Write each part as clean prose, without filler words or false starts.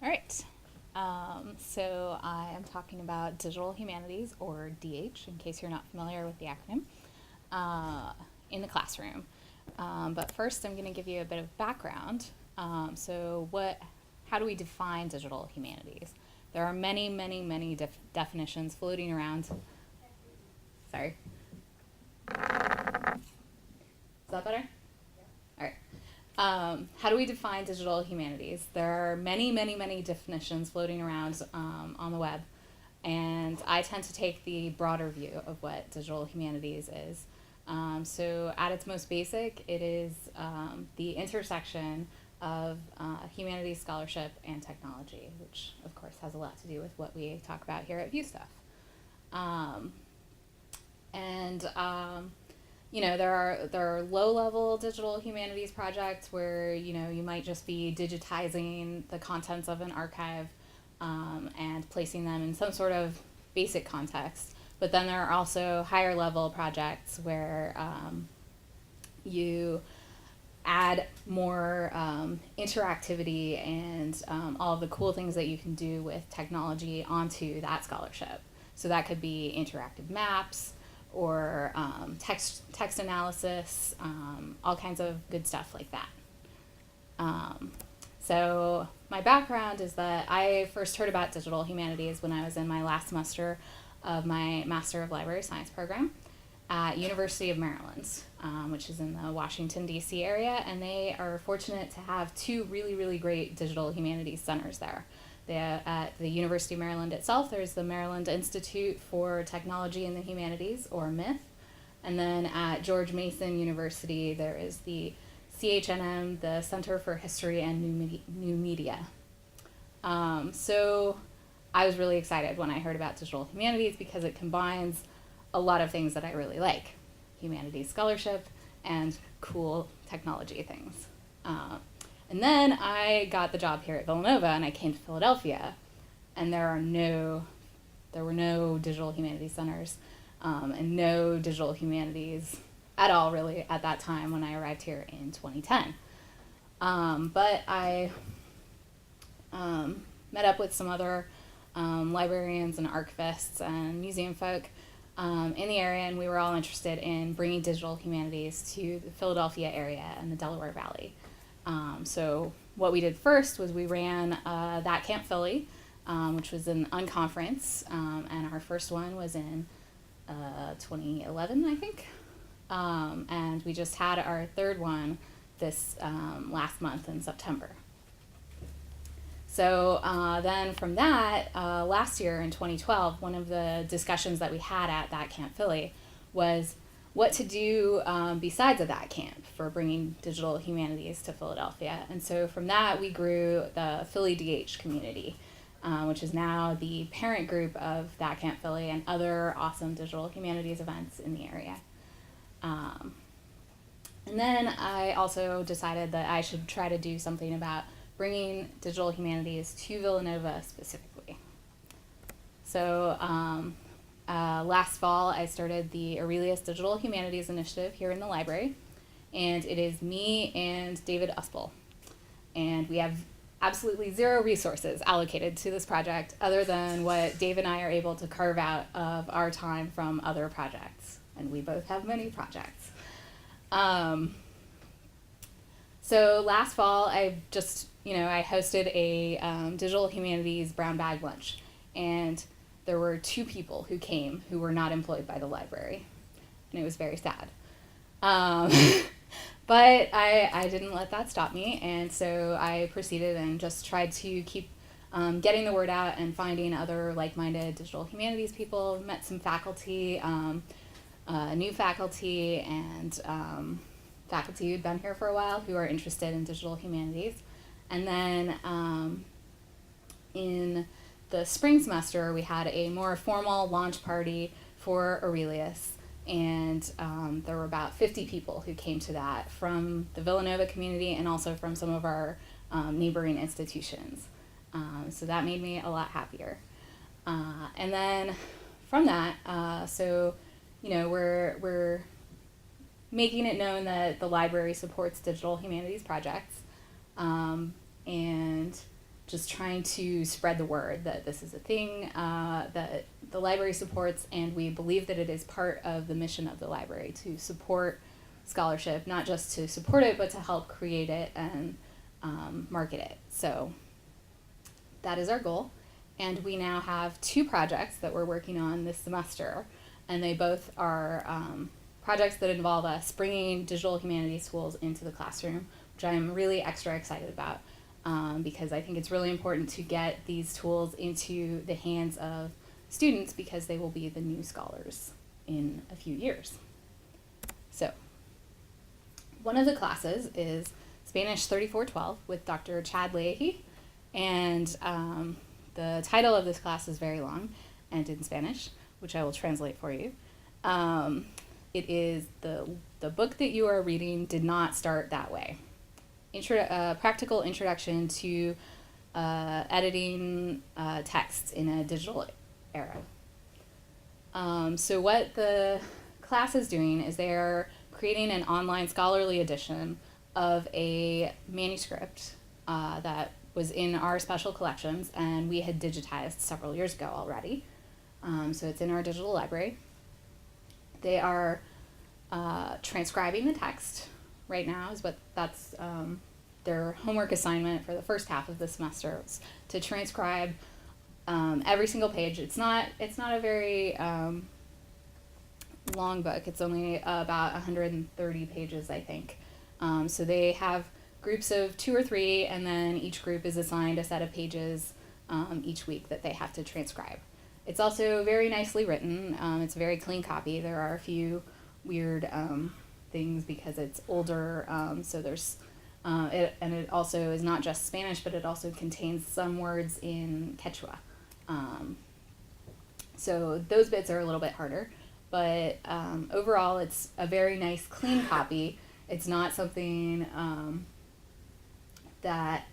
All right. So I am talking about digital humanities, or DH, in case you're not familiar with the acronym, uh, in the classroom. But first, I'm going to give you a bit of background. How do we define digital humanities? There are many, many, many definitions floating around. Sorry, is that better? All right. How do we define digital humanities? There are many, many, many definitions floating around on the web, and I tend to take the broader view of what digital humanities is. So, at its most basic, it is the intersection of humanities scholarship and technology, which, of course, has a lot to do with what we talk about here at VuStuff. Um, and there are low level digital humanities projects where you might just be digitizing the contents of an archive and placing them in some sort of basic context. But then there are also higher level projects where you add more interactivity and all of the cool things that you can do with technology onto that scholarship. So that could be interactive maps or text analysis, all kinds of good stuff like that. Um, so my background is that I first heard about digital humanities when I was in my last semester of my Master of Library Science program at University of Maryland, which is in the Washington, D.C. area, and they are fortunate to have two really, really great digital humanities centers there. At the University of Maryland itself, there's the Maryland Institute for Technology and the Humanities, or MITH, and then at George Mason University, there is the CHNM, the Center for History and New Media. So I was really excited when I heard about digital humanities because it combines a lot of things that I really like: humanities scholarship and cool technology things. And then I got the job here at Villanova and I came to Philadelphia, and there were no digital humanities centers and no digital humanities at all, really, at that time when I arrived here in 2010. But I met up with some other librarians and archivists and museum folk in the area, and we were all interested in bringing digital humanities to the Philadelphia area and the Delaware Valley. So what we did first was we ran That Camp Philly, which was an unconference, and our first one was in 2011, I think. And we just had our third one this last month in September. So then from that, last year in 2012, one of the discussions that we had at That Camp Philly was what to do besides of that camp for bringing digital humanities to Philadelphia. And so from that, we grew the Philly DH community, which is now the parent group of That Camp Philly and other awesome digital humanities events in the area. And then I also decided that I should try to do something about bringing digital humanities to Villanova specifically. So last fall, I started the Aurelius Digital Humanities Initiative here in the library, and it is me and David Uspel. And we have absolutely zero resources allocated to this project other than what Dave and I are able to carve out of our time from other projects. And we both have many projects. So last fall, I hosted a digital humanities brown bag lunch, and there were two people who came who were not employed by the library, and it was very sad. Um, but I didn't let that stop me, and so I proceeded and just tried to keep getting the word out and finding other like-minded digital humanities people. Met some faculty, new faculty, and faculty who'd been here for a while who are interested in digital humanities. And then in the spring semester, we had a more formal launch party for Aurelius, and there were about 50 people who came to that from the Villanova community and also from some of our neighboring institutions. So that made me a lot happier. And then from that, we're making it known that the library supports digital humanities projects, and just trying to spread the word that this is a thing that the library supports, and we believe that it is part of the mission of the library to support scholarship, not just to support it, but to help create it and market it. So that is our goal. And we now have 2 projects that we're working on this semester, and they both are projects that involve us bringing digital humanities tools into the classroom, which I'm really extra excited about because I think it's really important to get these tools into the hands of students because they will be the new scholars in a few years. So one of the classes is Spanish 3412 with Dr. Chad Leahy, and the title of this class is very long and in Spanish, which I will translate for you. It is the book that you are reading did not start that way. Practical introduction to editing text in a digital era. So what the class is doing is they're creating an online scholarly edition of a manuscript that was in our special collections, and we had digitized several years ago already. So it's in our digital library. They are transcribing the text right now is what that's their homework assignment for the first half of the semester, is to transcribe every single page. It's not a very long book. It's only about 130 pages, I think. So they have groups of 2 or 3, and then each group is assigned a set of pages each week that they have to transcribe. It's also very nicely written. It's a very clean copy. There are a few weird things because it's older, so there's it also is not just Spanish, but it also contains some words in Quechua. So those bits are a little bit harder, but overall it's a very nice clean copy. It's not something that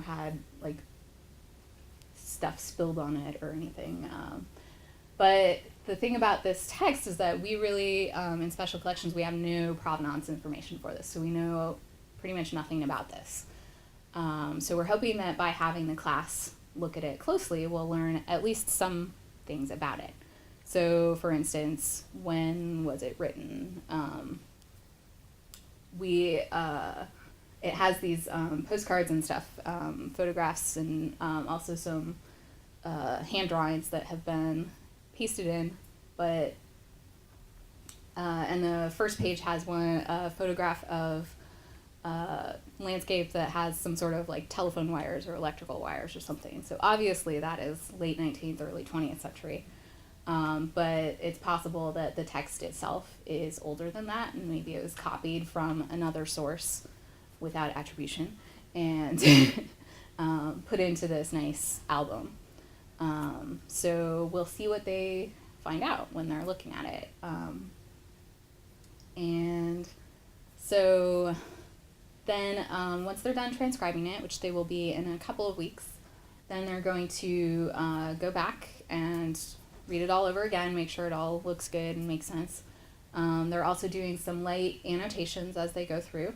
had like stuff spilled on it or anything. But the thing about this text is that we really, in special collections, we have no provenance information for this, so we know pretty much nothing about this. So we're hoping that by having the class look at it closely, we'll learn at least some things about it. So for instance, when was it written? It has these postcards and stuff, photographs, and also some hand drawings that have been pasted in, but and the first page has a photograph of landscape that has some sort of like telephone wires or electrical wires or something. So obviously that is late 19th, early 20th century. But it's possible that the text itself is older than that, and maybe it was copied from another source without attribution and put into this nice album. So we'll see what they find out when they're looking at it. And so then once they're done transcribing it, which they will be in a couple of weeks, then they're going to go back and read it all over again, make sure it all looks good and makes sense. They're also doing some light annotations as they go through,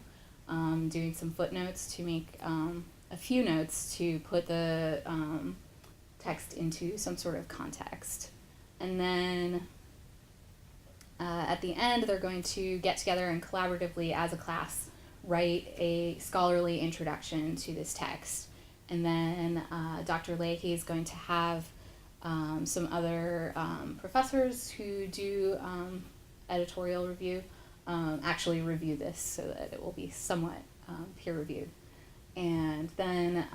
doing some footnotes to make a few notes to put the text into some sort of context. And then at the end, they're going to get together and collaboratively as a class write a scholarly introduction to this text. And then Dr. Leahy is going to have some other professors who do editorial review actually review this so that it will be somewhat peer reviewed. And then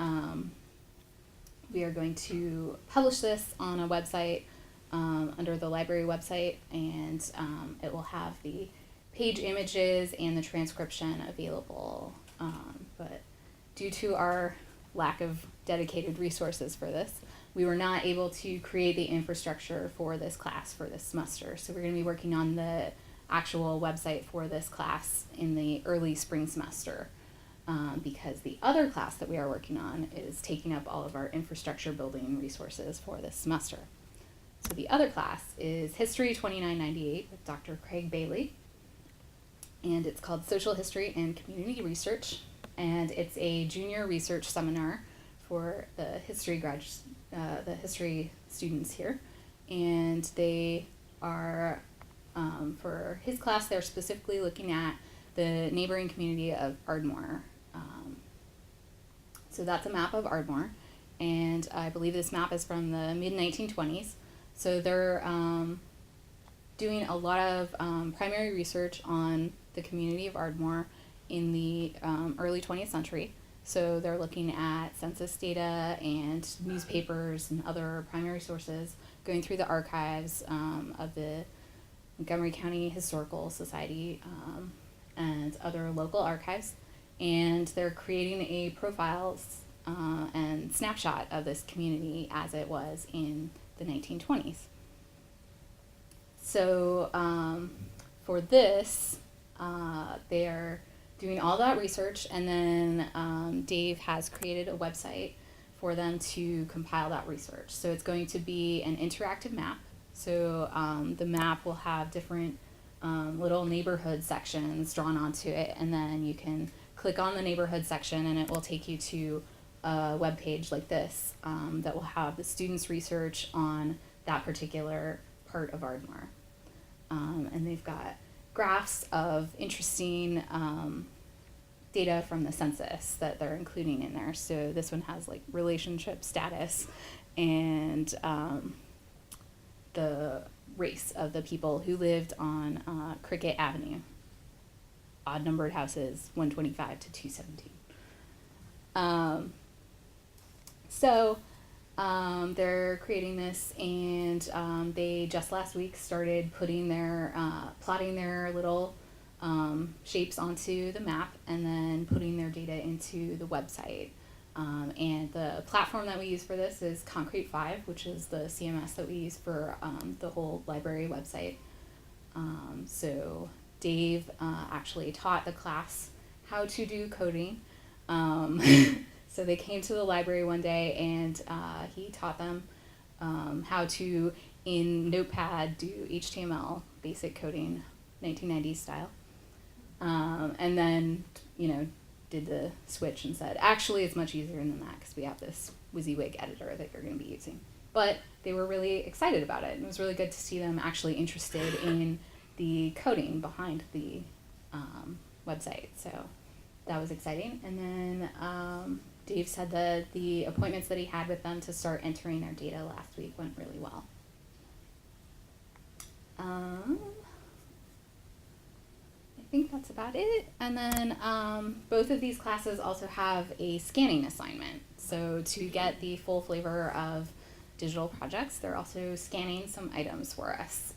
we are going to publish this on a website under the library website, and it will have the page images and the transcription available. But due to our lack of dedicated resources for this, we were not able to create the infrastructure for this class for this semester. So we're going to be working on the actual website for this class in the early spring semester. Because the other class that we are working on is taking up all of our infrastructure building resources for this semester. So the other class is History 2998 with Dr. Craig Bailey, and it's called Social History and Community Research, and it's a junior research seminar for the history students here, and they are for his class. They're specifically looking at the neighboring community of Ardmore. So that's a map of Ardmore, and I believe this map is from the mid-1920s. So they're doing a lot of primary research on the community of Ardmore in the early 20th century. So they're looking at census data and newspapers and other primary sources, going through the archives of the Montgomery County Historical Society and other local archives. And they're creating a profile and snapshot of this community as it was in the 1920s. So for this, they're doing all that research, and then Dave has created a website for them to compile that research. So it's going to be an interactive map. So the map will have different little neighborhood sections drawn onto it, and then you can click on the neighborhood section and it will take you to a web page like this that will have the students' research on that particular part of Ardmore. And they've got graphs of interesting data from the census that they're including in there. So this one has like relationship status and the race of the people who lived on Cricket Avenue. Odd numbered houses, 125 to 217. So they're creating this, and they just last week started putting their, plotting their little shapes onto the map and then putting their data into the website. And the platform that we use for this is Concrete 5, which is the CMS that we use for the whole library website. So Dave actually taught the class how to do coding. So they came to the library one day, and he taught them how to, in Notepad, do HTML basic coding, 1990s style. And then, did the switch and said, actually, it's much easier than that because we have this WYSIWYG editor that you're going to be using. But they were really excited about it, and it was really good to see them actually interested in the coding behind the website. So that was exciting. And then Dave said that the appointments that he had with them to start entering their data last week went really well. I think that's about it. And then both of these classes also have a scanning assignment. So to get the full flavor of digital projects, they're also scanning some items for us.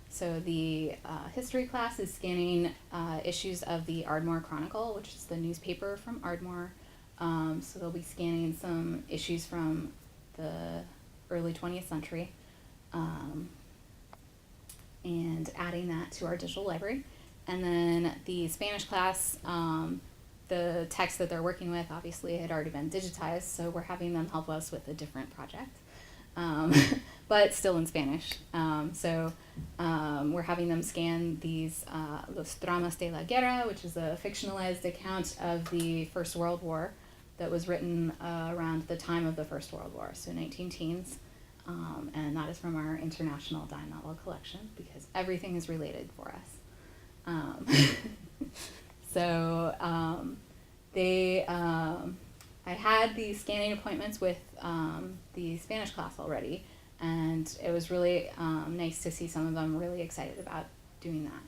So the history class is scanning issues of the Ardmore Chronicle, which is the newspaper from Ardmore. So they'll be scanning some issues from the early 20th century and adding that to our digital library. And then the Spanish class, the text that they're working with obviously had already been digitized, so we're having them help us with a different project, but still in Spanish. So we're having them scan these Los Dramas de la Guerra, which is a fictionalized account of the First World War that was written around the time of the First World War, so 19-teens. And that is from our international dime novel collection because everything is related for us. I had the scanning appointments with the Spanish class already, and it was really nice to see some of them really excited about doing that,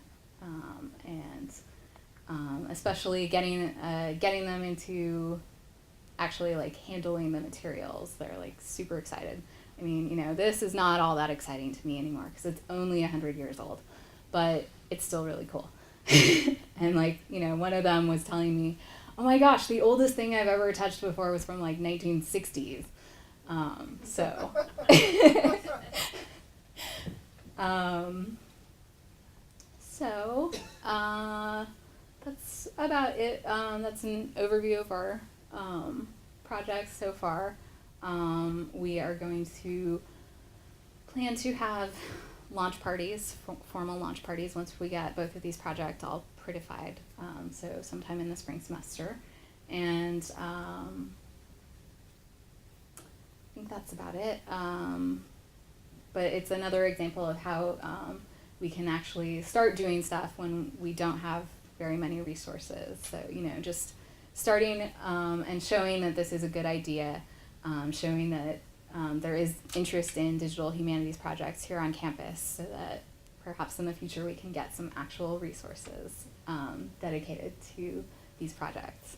and especially getting them into actually like handling the materials. They're like super excited. I mean, this is not all that exciting to me anymore because it's only 100 years old, but it's still really cool. And one of them was telling me, oh my gosh, the oldest thing I've ever touched before was from like 1960s. That's about it. That's an overview of our projects so far. We are going to plan to have launch parties, formal launch parties, once we get both of these projects all prettified, so sometime in the spring semester. And that's about it. But it's another example of how we can actually start doing stuff when we don't have very many resources. So, just starting and showing that this is a good idea, showing that there is interest in digital humanities projects here on campus, so that perhaps in the future we can get some actual resources dedicated to these projects.